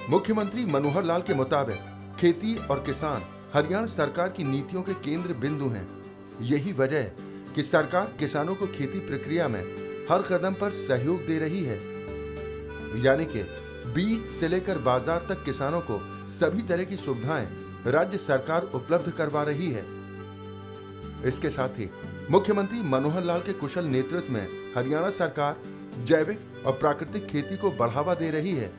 मुख्यमंत्री मनोहर लाल के मुताबिक खेती और किसान हरियाणा सरकार की नीतियों के केंद्र बिंदु हैं। यही वजह है कि सरकार किसानों को खेती प्रक्रिया में हर कदम पर सहयोग दे रही है, यानी कि बीज से लेकर बाजार तक किसानों को सभी तरह की सुविधाएं राज्य सरकार उपलब्ध करवा रही है। इसके साथ ही मुख्यमंत्री मनोहर लाल के कुशल नेतृत्व में हरियाणा सरकार जैविक और प्राकृतिक खेती को बढ़ावा दे रही है,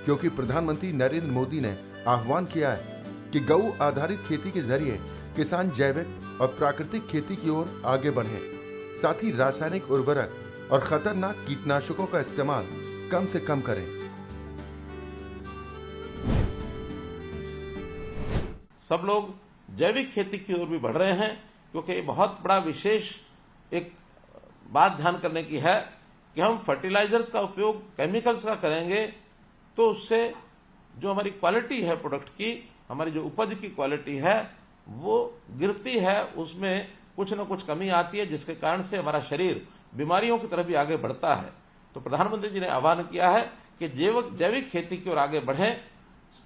क्योंकि प्रधानमंत्री नरेंद्र मोदी ने आह्वान किया है कि गौ आधारित खेती के जरिए किसान जैविक और प्राकृतिक खेती की ओर आगे बढ़ें। साथ ही रासायनिक उर्वरक और खतरनाक कीटनाशकों का इस्तेमाल कम से कम करें। सब लोग जैविक खेती की ओर भी बढ़ रहे हैं, क्योंकि बहुत बड़ा विशेष एक बात ध्यान करने की है कि हम फर्टिलाइजर्स का उपयोग केमिकल्स का करेंगे तो उससे जो हमारी क्वालिटी है प्रोडक्ट की, हमारी जो उपज की क्वालिटी है वो गिरती है, उसमें कुछ न कुछ कमी आती है, जिसके कारण से हमारा शरीर बीमारियों की तरफ भी आगे बढ़ता है। तो प्रधानमंत्री जी ने आह्वान किया है कि जैविक खेती की ओर आगे बढ़ें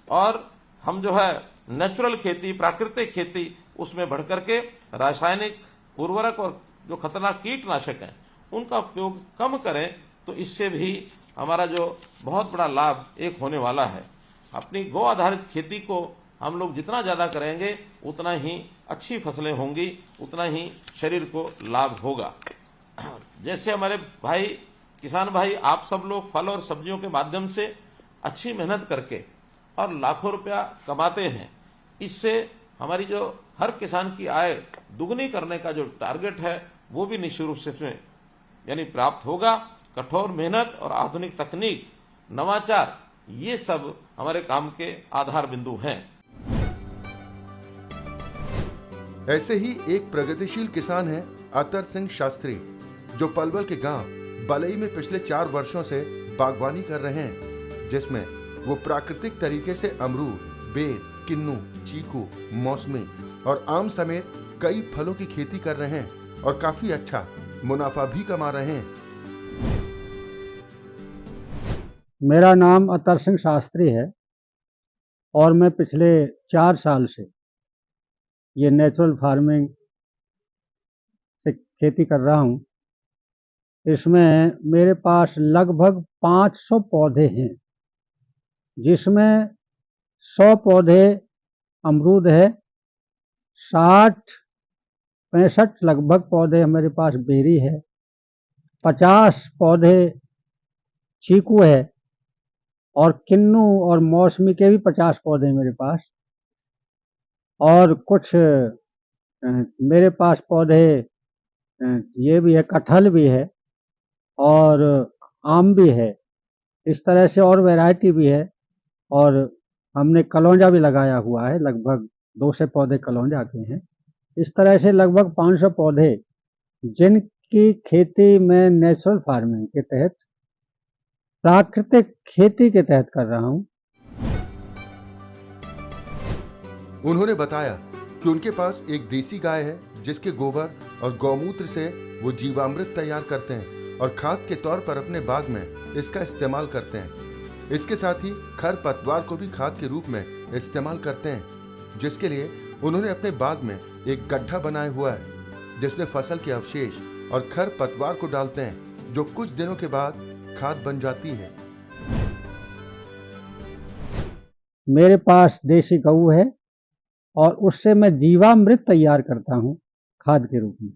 और हम जो है नेचुरल खेती, प्राकृतिक खेती, उसमें बढ़ करके रासायनिक उर्वरक और जो खतरनाक कीटनाशक हैं उनका उपयोग कम करें, तो इससे भी हमारा जो बहुत बड़ा लाभ एक होने वाला है। अपनी गौ आधारित खेती को हम लोग जितना ज्यादा करेंगे उतना ही अच्छी फसलें होंगी, उतना ही शरीर को लाभ होगा। जैसे हमारे भाई किसान भाई आप सब लोग फल और सब्जियों के माध्यम से अच्छी मेहनत करके और लाखों रुपया कमाते हैं, इससे हमारी जो हर किसान की आय दुगनी करने का जो टारगेट है वो भी निश्चित रूप से यानी प्राप्त होगा। कठोर मेहनत और आधुनिक तकनीक, नवाचार, ये सब हमारे काम के आधार बिंदु हैं। ऐसे ही एक प्रगतिशील किसान है अतर सिंह शास्त्री, जो पलवल के गांव बलई में पिछले 4 वर्षों से बागवानी कर रहे हैं, जिसमें वो प्राकृतिक तरीके से अमरूद, बेर, किन्नू, चीकू, मौसमी और आम समेत कई फलों की खेती कर रहे हैं और काफी अच्छा मुनाफा भी कमा रहे हैं। मेरा नाम अतर सिंह शास्त्री है और मैं पिछले 4 साल से ये नेचुरल फार्मिंग से खेती कर रहा हूँ। इसमें मेरे पास लगभग 500 पौधे हैं, जिसमें 100 पौधे अमरूद है, 60-65 लगभग पौधे मेरे पास बेरी है, 50 पौधे चीकू है और किन्नू और मौसमी के भी 50 पौधे मेरे पास, और कुछ मेरे पास पौधे ये भी है, कटहल भी है और आम भी है। इस तरह से और वैरायटी भी है, और हमने कलौंजा भी लगाया हुआ है, लगभग 200 पौधे कलौंजा के हैं। इस तरह से लगभग 500 पौधे जिनकी खेती मैं नेचुरल फार्मिंग के तहत, प्राकृतिक खेती के तहत कर रहा हूं। उन्होंने बताया कि उनके पास एक देसी गाय है, जिसके गोबर और गौमूत्र से वो जीवामृत तैयार करते हैं और खाद के तौर पर अपने बाग में इसका इस्तेमाल करते हैं। इसके साथ ही खरपतवार को भी खाद के रूप में इस्तेमाल करते हैं, जिसके लिए उन्होंने अपने बाग में एक गड्ढा बनाया हुआ है, जिसमें फसल के अवशेष और खरपतवार को डालते हैं, जो कुछ दिनों के बाद खाद बन जाती है। मेरे पास देसी गऊ है और उससे मैं जीवामृत तैयार करता हूं खाद के रूप में।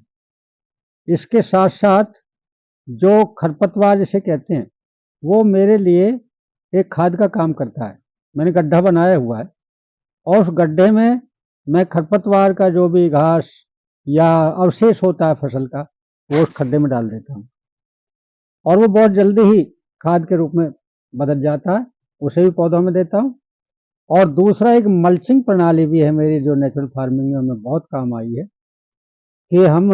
इसके साथ साथ जो खरपतवार जिसे कहते हैं, वो मेरे लिए एक खाद का काम करता है। मैंने गड्ढा बनाया हुआ है और उस गड्ढे में मैं खरपतवार का जो भी घास या अवशेष होता है फसल का, वो उस खड्डे में डाल देता हूँ और वो बहुत जल्दी ही खाद के रूप में बदल जाता है। उसे भी पौधों में देता हूँ। और दूसरा एक मल्चिंग प्रणाली भी है मेरी, जो नेचुरल फार्मिंग में बहुत काम आई है, कि हम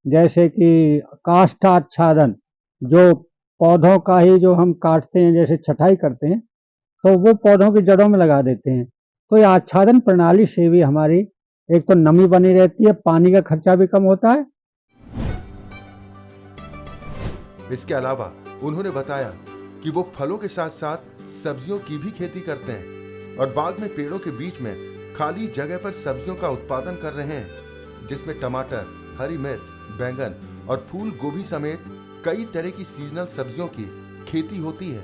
जैसे कि काष्ठाच्छादन, जो पौधों का ही जो हम काटते हैं, जैसे छटाई करते हैं, तो वो पौधों की जड़ों में लगा देते हैं। तो ये आच्छादन प्रणाली से भी हमारी एक तो नमी बनी रहती है, पानी का खर्चा भी कम होता है। इसके अलावा उन्होंने बताया कि वो फलों के साथ साथ सब्जियों की भी खेती करते हैं और बाद में पेड़ों के बीच में खाली जगह पर सब्जियों का उत्पादन कर रहे हैं, जिसमें टमाटर, हरी मिर्च, बैंगन और फूल गोभी समेत कई तरह की सीजनल सब्जियों की खेती होती है।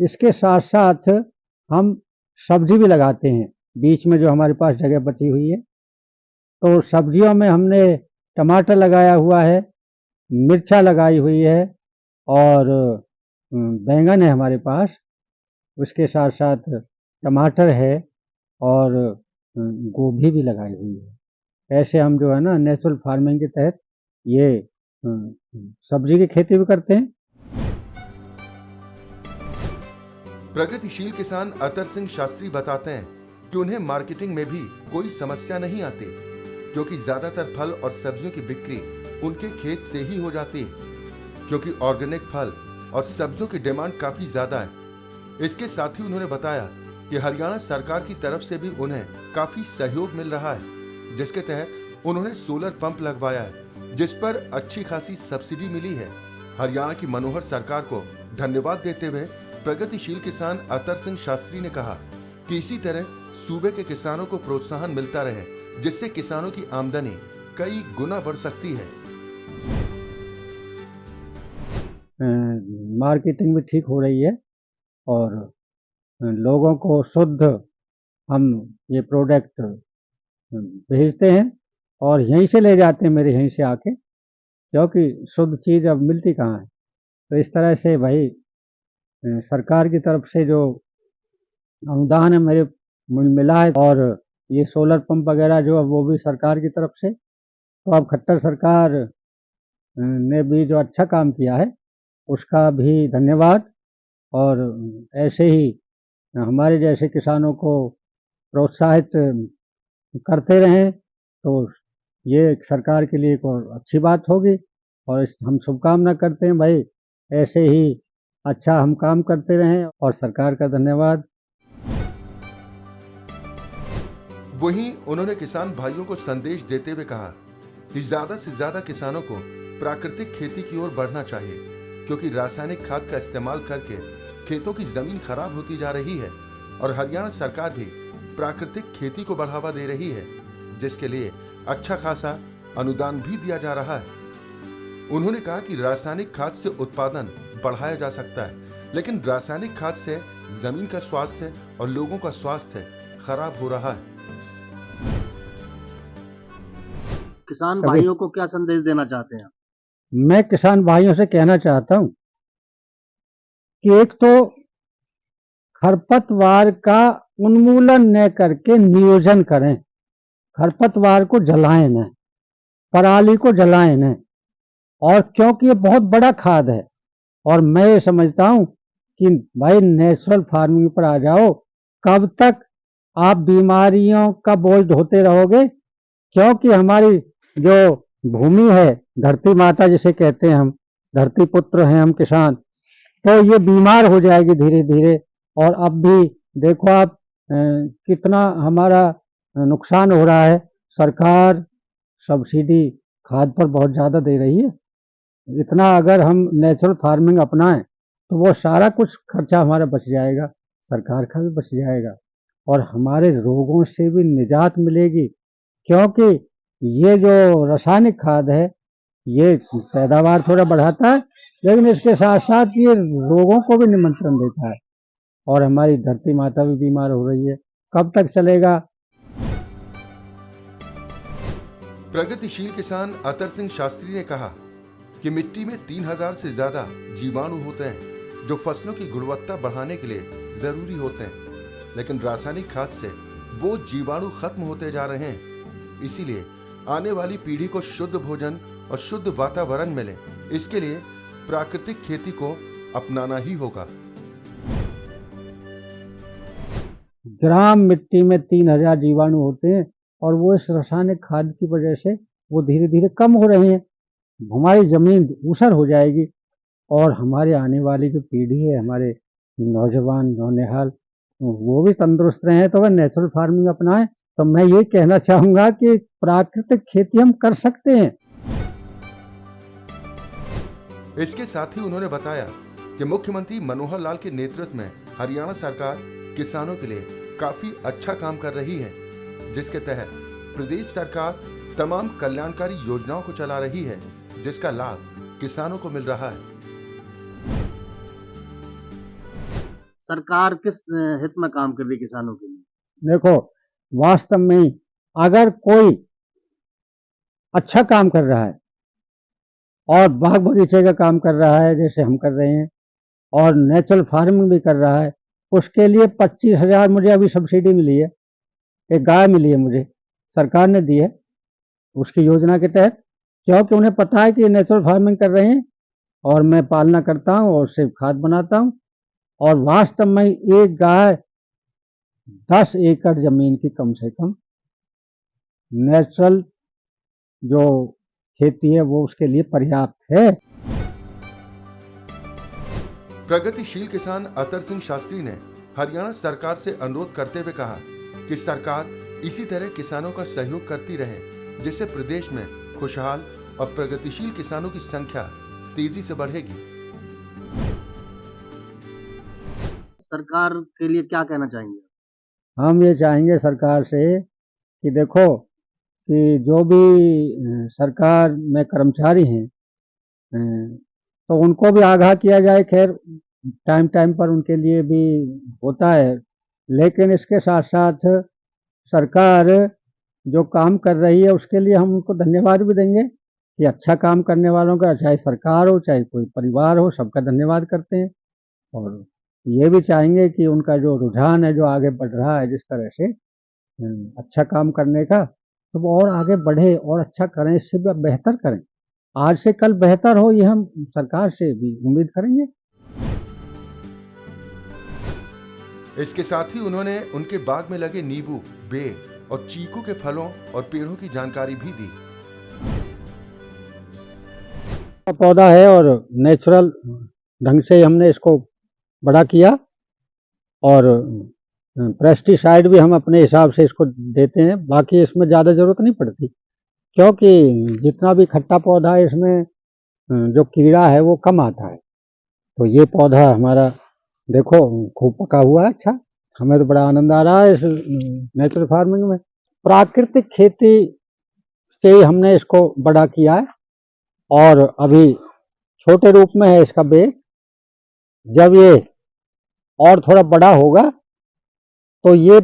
इसके साथ साथ हम सब्जी भी लगाते हैं। बीच में जो हमारे पास जगह बची हुई है, तो सब्जियों में हमने टमाटर लगाया हुआ है, मिर्चा लगाई हुई है और बैंगन है हमारे पास। उसके साथ साथ टमाटर है और गोभी भी लगाई हुई है। ऐसे हम जो है ना नेचुरल फार्मिंग के तहत ये सब्जी की खेती भी करते हैं। प्रगतिशील किसान अतर सिंह शास्त्री बताते हैं कि उन्हें मार्केटिंग में भी कोई समस्या नहीं आती, क्योंकि ज्यादातर फल और सब्जियों की बिक्री उनके खेत से ही हो जाती है, क्योंकि ऑर्गेनिक फल और सब्जियों की डिमांड काफी ज्यादा है। इसके साथ ही उन्होंने बताया कि हरियाणा सरकार की तरफ से भी उन्हें काफी सहयोग मिल रहा है, जिसके तहत उन्होंने सोलर पंप लगवाया है, जिस पर अच्छी खासी सब्सिडी मिली है। हरियाणा की मनोहर सरकार को धन्यवाद देते हुए प्रगतिशील किसान अतर सिंह शास्त्री ने कहा कि इसी तरह सूबे के किसानों को प्रोत्साहन मिलता रहे, जिससे किसानों की आमदनी कई गुना बढ़ सकती है। मार्केटिंग भी ठीक हो रही है और लोगों को शुद्ध हम ये प्रोडक्ट भेजते हैं और यहीं से ले जाते हैं, मेरे यहीं से आके, क्योंकि शुद्ध चीज़ अब मिलती कहाँ है। तो इस तरह से भाई सरकार की तरफ से जो अनुदान है मेरे मिला है और ये सोलर पंप वगैरह जो है वो भी सरकार की तरफ से। तो अब खट्टर सरकार ने भी जो अच्छा काम किया है उसका भी धन्यवाद, और ऐसे ही हमारे जैसे किसानों को प्रोत्साहित करते रहें तो ये सरकार के लिए एक और अच्छी बात होगी। और हम शुभकामना करते हैं भाई, ऐसे ही अच्छा हम काम करते रहें और सरकार का धन्यवाद। वहीं उन्होंने किसान भाइयों को संदेश देते हुए कहा कि ज्यादा से ज्यादा किसानों को प्राकृतिक खेती की ओर बढ़ना चाहिए, क्योंकि रासायनिक खाद का इस्तेमाल करके खेतों की जमीन खराब होती जा रही है और हरियाणा सरकार भी प्राकृतिक खेती को बढ़ावा दे रही है, जिसके लिए अच्छा खासा अनुदान भी दिया जा रहा है। उन्होंने कहा कि रासायनिक खाद से उत्पादन बढ़ाया जा सकता है, लेकिन रासायनिक खाद से जमीन का स्वास्थ्य और लोगों का स्वास्थ्य खराब हो रहा है। किसान भाइयों को क्या संदेश देना चाहते हैं? मैं किसान भाइयों से कहना चाहता हूं कि एक तो खरपतवार का उन्मूलन न करके नियोजन करें, खरपतवार को जलाएं न, पराली को जलाएं न, और क्योंकि ये बहुत बड़ा खाद है। और मैं ये समझता हूं कि भाई नेचुरल फार्मिंग पर आ जाओ, कब तक आप बीमारियों का बोझ ढोते रहोगे, क्योंकि हमारी जो भूमि है, धरती माता जिसे कहते हैं हम, धरती पुत्र हैं हम किसान, तो ये बीमार हो जाएगी धीरे धीरे। और अब भी देखो आप कितना हमारा नुकसान हो रहा है। सरकार सब्सिडी खाद पर बहुत ज़्यादा दे रही है। इतना अगर हम नेचुरल फार्मिंग अपनाएं तो वो सारा कुछ खर्चा हमारा बच जाएगा, सरकार का भी बच जाएगा और हमारे रोगों से भी निजात मिलेगी, क्योंकि ये जो रासायनिक खाद है ये पैदावार थोड़ा बढ़ाता है, लेकिन इसके साथ साथ ये रोगों को भी निमंत्रण देता है और हमारी धरती माता भी बीमार हो रही है। कब तक चलेगा? प्रगतिशील किसान अतर सिंह शास्त्री ने कहा कि मिट्टी में 3000 से ज्यादा जीवाणु होते हैं जो फसलों की गुणवत्ता बढ़ाने के लिए जरूरी होते हैं, लेकिन रासायनिक खाद से वो जीवाणु खत्म होते जा रहे हैं। इसीलिए आने वाली पीढ़ी को शुद्ध भोजन और शुद्ध वातावरण मिले, इसके लिए प्राकृतिक खेती को अपनाना ही होगा। ग्राम मिट्टी में 3000 जीवाणु होते हैं और वो इस रासायनिक खाद की वजह से वो धीरे धीरे कम हो रहे हैं। हमारी जमीन ऊसर हो जाएगी और हमारे आने वाली जो पीढ़ी है, हमारे नौजवान नौनिहाल, वो भी तंदुरुस्त रहे तो वह नेचुरल फार्मिंग अपनाएं। तो मैं ये कहना चाहूँगा कि प्राकृतिक खेती हम कर सकते हैं। इसके साथ ही उन्होंने बताया कि मुख्यमंत्री मनोहर लाल के नेतृत्व में हरियाणा सरकार किसानों के लिए काफी अच्छा काम कर रही है, जिसके तहत प्रदेश सरकार तमाम कल्याणकारी योजनाओं को चला रही है, जिसका लाभ किसानों को मिल रहा है। सरकार किस हित में काम कर रही है किसानों के लिए? देखो, वास्तव में अगर कोई अच्छा काम कर रहा है और बाग बगीचे का काम कर रहा है जैसे हम कर रहे हैं और नेचुरल फार्मिंग भी कर रहा है, उसके लिए 25,000 मुझे अभी सब्सिडी मिली है। एक गाय मिली है मुझे, सरकार ने दी है उसकी योजना के तहत, क्योंकि उन्हें पता है कि ये नेचुरल फार्मिंग कर रहे हैं और मैं पालना करता हूँ और उससे खाद बनाता हूँ। और वास्तव में एक गाय 10 एकड़ जमीन की कम से कम नेचुरल जो खेती है वो उसके लिए पर्याप्त है। प्रगतिशील किसान अतर सिंह शास्त्री ने हरियाणा सरकार से अनुरोध करते हुए कहा कि सरकार इसी तरह किसानों का सहयोग करती रहे, जिससे प्रदेश में खुशहाल और प्रगतिशील किसानों की संख्या तेजी से बढ़ेगी। सरकार के लिए क्या कहना चाहेंगे? हम ये चाहेंगे सरकार से कि देखो कि जो भी सरकार में कर्मचारी हैं तो उनको भी आगाह किया जाए। खैर टाइम टाइम पर उनके लिए भी होता है, लेकिन इसके साथ साथ सरकार जो काम कर रही है उसके लिए हम उनको धन्यवाद भी देंगे कि अच्छा काम करने वालों का, चाहे सरकार हो चाहे कोई परिवार हो, सबका धन्यवाद करते हैं। और ये भी चाहेंगे कि उनका जो रुझान है जो आगे बढ़ रहा है जिस तरह से अच्छा काम करने का, तो वो और आगे बढ़े और अच्छा करें, इससे भी बेहतर करें, आज से कल बेहतर हो, ये हम सरकार से भी उम्मीद करेंगे। इसके साथ ही उन्होंने उनके बाग में लगे नींबू, बेर और चीकू के फलों और पेड़ों की जानकारी भी दी। पौधा है और नेचुरल ढंग से हमने इसको बड़ा किया और पेस्टिसाइड भी हम अपने हिसाब से इसको देते हैं, बाकी इसमें ज़्यादा ज़रूरत नहीं पड़ती, क्योंकि जितना भी खट्टा पौधा है इसमें जो कीड़ा है वो कम आता है। तो ये पौधा हमारा देखो खूब पका हुआ है, अच्छा, हमें तो बड़ा आनंद आ रहा है इस नेचुरल फार्मिंग में। प्राकृतिक खेती से ही हमने इसको बड़ा किया है और अभी छोटे रूप में है इसका बेर। जब ये और थोड़ा बड़ा होगा तो ये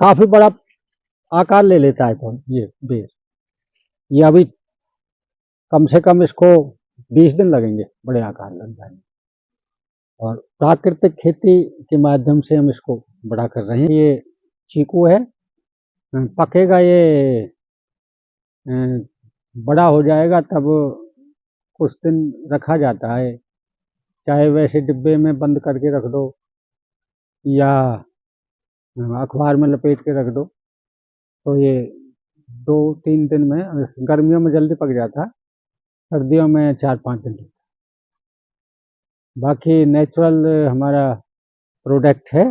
काफी बड़ा आकार ले लेता है। तो ये बेर, ये अभी कम से कम इसको 20 दिन लगेंगे, बड़े आकार लग जाएंगे। और प्राकृतिक खेती के माध्यम से हम इसको बड़ा कर रहे हैं। ये चीकू है, पकेगा ये बड़ा हो जाएगा तब कुछ दिन रखा जाता है, चाहे वैसे डिब्बे में बंद करके रख दो या अखबार में लपेट के रख दो, तो ये 2-3 दिन में, गर्मियों में जल्दी पक जाता है, सर्दियों में 4-5 दिन लगता है। बाकी नेचुरल हमारा प्रोडक्ट है।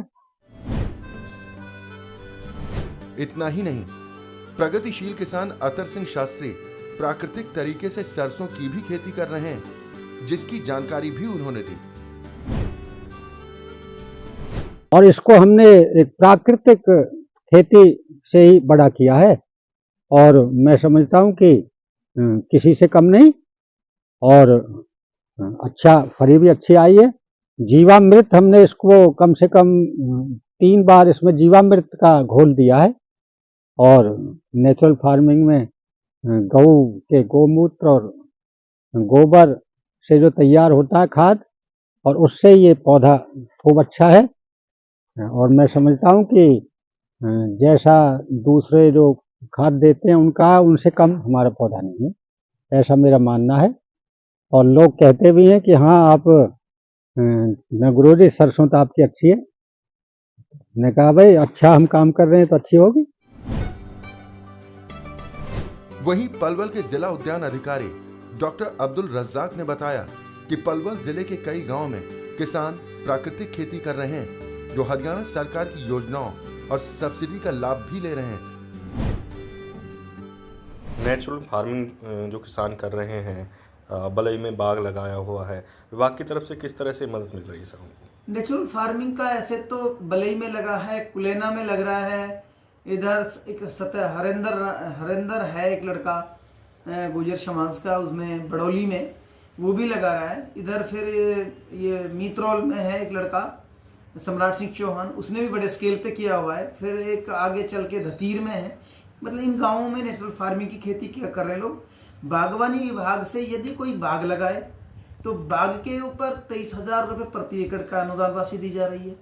इतना ही नहीं, प्रगतिशील किसान अतर सिंह शास्त्री प्राकृतिक तरीके से सरसों की भी खेती कर रहे हैं, जिसकी जानकारी भी उन्होंने दी। और इसको हमने एक प्राकृतिक खेती से ही बड़ा किया है और मैं समझता हूँ कि किसी से कम नहीं, और अच्छा फली भी अच्छी आई है। जीवामृत हमने इसको कम से कम 3 बार इसमें जीवामृत का घोल दिया है। और नेचुरल फार्मिंग में गऊ के गोमूत्र और गोबर से जो तैयार होता है खाद, और उससे ये पौधा खूब अच्छा है। और मैं समझता हूँ कि जैसा दूसरे जो खाद देते हैं उनसे कम हमारा पौधा नहीं है, ऐसा मेरा मानना है। और लोग कहते भी हैं कि हाँ आप मैं गुरुजी सरसों तो आपकी अच्छी है। मैंने कहा भाई अच्छा हम काम कर रहे हैं तो अच्छी होगी। वहीं पलवल के जिला उद्यान अधिकारी डॉक्टर अब्दुल रज्जाक ने बताया कि पलवल जिले के कई गांव में किसान प्राकृतिक खेती कर रहे हैं, जो हरियाणा सरकार की योजनाओं और सब्सिडी का लाभ भी ले रहे हैं। नेचुरल फार्मिंग जो किसान कर रहे हैं, बलई में बाग लगाया हुआ है, विभाग की तरफ से किस तरह से मदद मिल रही है सर उनको? नेचुरल फार्मिंग का ऐसे तो बलई में लगा है, कुलेना में लग रहा है, इधर एक हरेंदर है एक लड़का गुजर समाज का, उसमें बड़ौली में वो भी लगा रहा है। इधर फिर ये मीतरौल में है एक लड़का सम्राट सिंह चौहान, उसने भी बड़े स्केल पे किया हुआ है। फिर एक आगे चल के धतीर में है। मतलब इन गांवों में नेचुरल फार्मिंग की खेती क्या कर रहे हैं लोग। बागवानी विभाग से यदि कोई बाग लगाए तो बाग के ऊपर 23,000 रुपये प्रति एकड़ का अनुदान राशि दी जा रही है।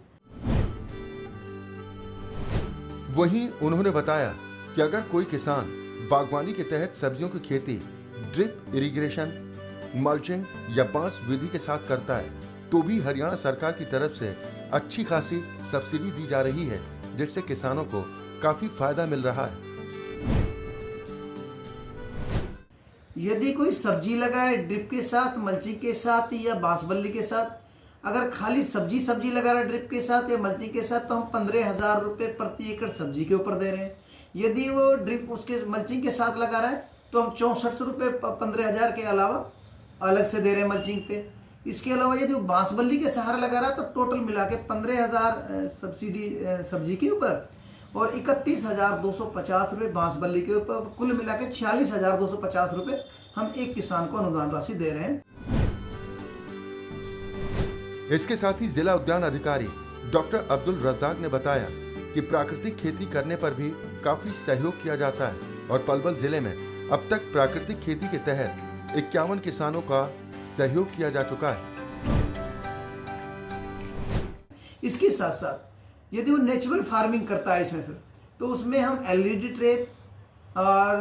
वहीं उन्होंने बताया कि अगर कोई किसान बागवानी के तहत सब्जियों की खेती ड्रिप इरिगेशन, मल्चिंग या बांस विधि के साथ करता है तो भी हरियाणा सरकार की तरफ से अच्छी खासी सब्सिडी दी जा रही है, जिससे किसानों को काफी फायदा मिल रहा है। यदि कोई सब्जी लगाए ड्रिप के साथ, मल्चिंग के साथ या बांसबल्ली के साथ, अगर खाली सब्जी लगा रहा है ड्रिप के साथ या मल्चिंग के साथ तो हम 15,000 रुपये प्रति एकड़ सब्जी के ऊपर दे रहे हैं। यदि वो ड्रिप उसके मल्चिंग के साथ लगा रहा है तो हम 64 रुपये 15,000 के अलावा अलग से दे रहे हैं मल्चिंग पे। इसके अलावा यदि वो बांसबल्ली के सहारा लगा रहा है तो टोटल मिला के 15,000 सब्सिडी सब्जी के ऊपर और 31,250 रुपये बांसबल्ली के ऊपर, कुल मिला के 46,250 रुपये हम एक किसान को अनुदान राशि दे रहे हैं। इसके साथ ही जिला उद्यान अधिकारी डॉक्टर अब्दुल रज़ाक ने बताया कि प्राकृतिक खेती करने पर भी काफी सहयोग किया जाता है और पलवल जिले में अब तक प्राकृतिक खेती के तहत 51 किसानों का सहयोग किया जा चुका है। इसके साथ साथ यदि वो नेचुरल फार्मिंग करता है इसमें फिर तो उसमें हम एलईडी ट्रैप और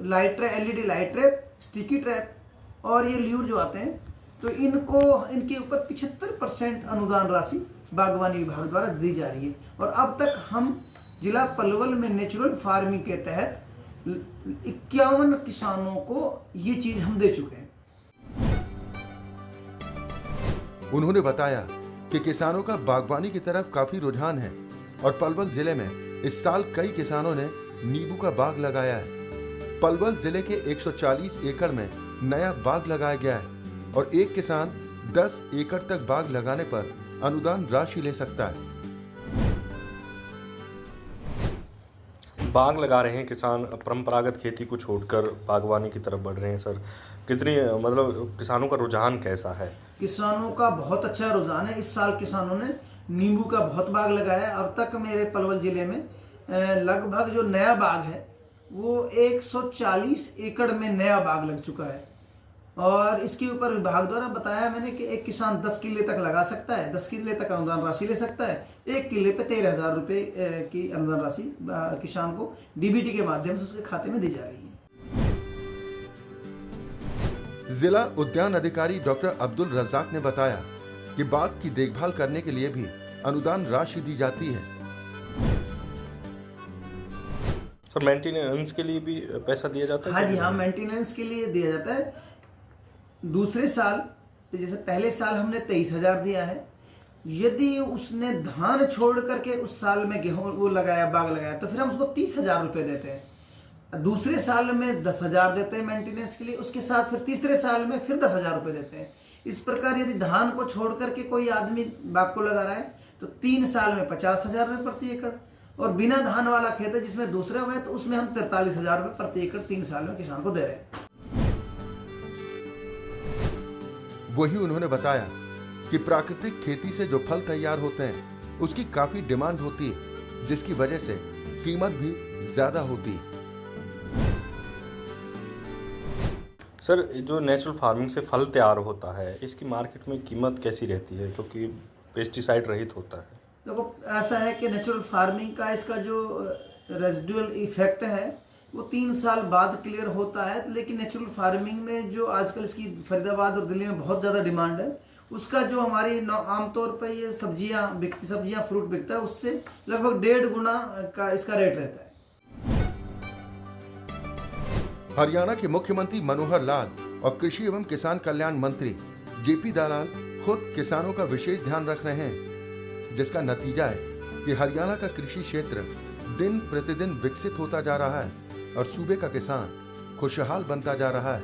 LED light trap, sticky trap और ये ल्यूर जो आते हैं तो इनके ऊपर 75% अनुदान राशि बागवानी विभाग द्वारा दी जा रही है। और अब तक हम जिला पलवल में नेचुरल फार्मिंग के तहत 51 किसानों को ये चीज हम दे चुके हैं। उन्होंने बताया कि किसानों का बागवानी की तरफ काफी रुझान है और पलवल जिले में इस साल कई किसानों ने नींबू का बाग लगाया है। पलवल जिले के 140 एकड़ में नया बाग लगाया गया है और एक किसान 10 एकड़ तक बाग लगाने पर अनुदान राशि ले सकता है। बाग लगा रहे हैं किसान, परंपरागत खेती को छोड़कर बागवानी की तरफ बढ़ रहे हैं सर, कितनी मतलब किसानों का रुझान कैसा है? किसानों का बहुत अच्छा रुझान है। इस साल किसानों ने नींबू का बहुत बाग लगाया है। अब तक मेरे पलवल जिले में लगभग जो नया बाग है वो 140 एकड़ में नया बाग लग चुका है और इसके ऊपर विभाग द्वारा बताया मैंने कि एक किसान 10 किले तक लगा सकता है, 10 किले तक अनुदान राशि ले सकता है। 1 किले पे 13,000 रुपये की अनुदान राशि किसान को डीबीटी के माध्यम से उसके खाते में दी जा रही है। जिला उद्यान अधिकारी डॉक्टर अब्दुल रज़ाक ने बताया कि बाग की देखभाल करने के लिए भी अनुदान राशि दी जाती है। सर मेंटेनेंस के लिए भी पैसा दिया जाता है? हाँ जी हाँ, मेंटेनेंस के लिए दिया जाता है। दूसरे साल तो जैसे पहले साल हमने 23,000 दिया है। यदि उसने धान छोड़ करके उस साल में गेहूं वो लगाया, बाग लगाया, तो फिर हम उसको 30,000 रुपये देते हैं। दूसरे साल में 10,000 देते हैं मेंटेनेंस के लिए, उसके साथ फिर तीसरे साल में फिर 10,000 रुपये देते हैं। इस प्रकार यदि धान को छोड़ करके कोई आदमी बाग को लगा रहा है तो 3 साल में 50,000 रुपये प्रति एकड़, और बिना धान वाला खेत है जिसमें दूसरा हुआ है तो उसमें हम 43,000 रुपये प्रति एकड़ 3 साल में किसान को दे रहे हैं। वही उन्होंने बताया कि प्राकृतिक खेती से जो फल तैयार होते हैं उसकी काफी डिमांड होती है, जिसकी वजह से कीमत भी ज्यादा होती है। सर जो नेचुरल फार्मिंग से फल तैयार होता है इसकी मार्केट में कीमत कैसी रहती है, क्योंकि पेस्टिसाइड रहित होता है? देखो ऐसा है कि नेचुरल फार्मिंग का इसका जो रेजिडुअल इफेक्ट है वो 3 साल बाद क्लियर होता है, लेकिन नेचुरल फार्मिंग में जो आजकल इसकी फरीदाबाद और दिल्ली में बहुत ज़्यादा डिमांड है, उसका जो हमारी आमतौर पर ये सब्जियां फ्रूट बिकता है उससे लगभग 1.5 गुना का इसका रेट रहता है। हरियाणा के मुख्यमंत्री मनोहर लाल और कृषि एवं किसान कल्याण मंत्री जेपी दलाल खुद किसानों का विशेष ध्यान रख रहे हैं, जिसका नतीजा है कि हरियाणा का कृषि क्षेत्र दिन प्रतिदिन विकसित होता जा रहा है और सूबे का किसान खुशहाल बनता जा रहा है।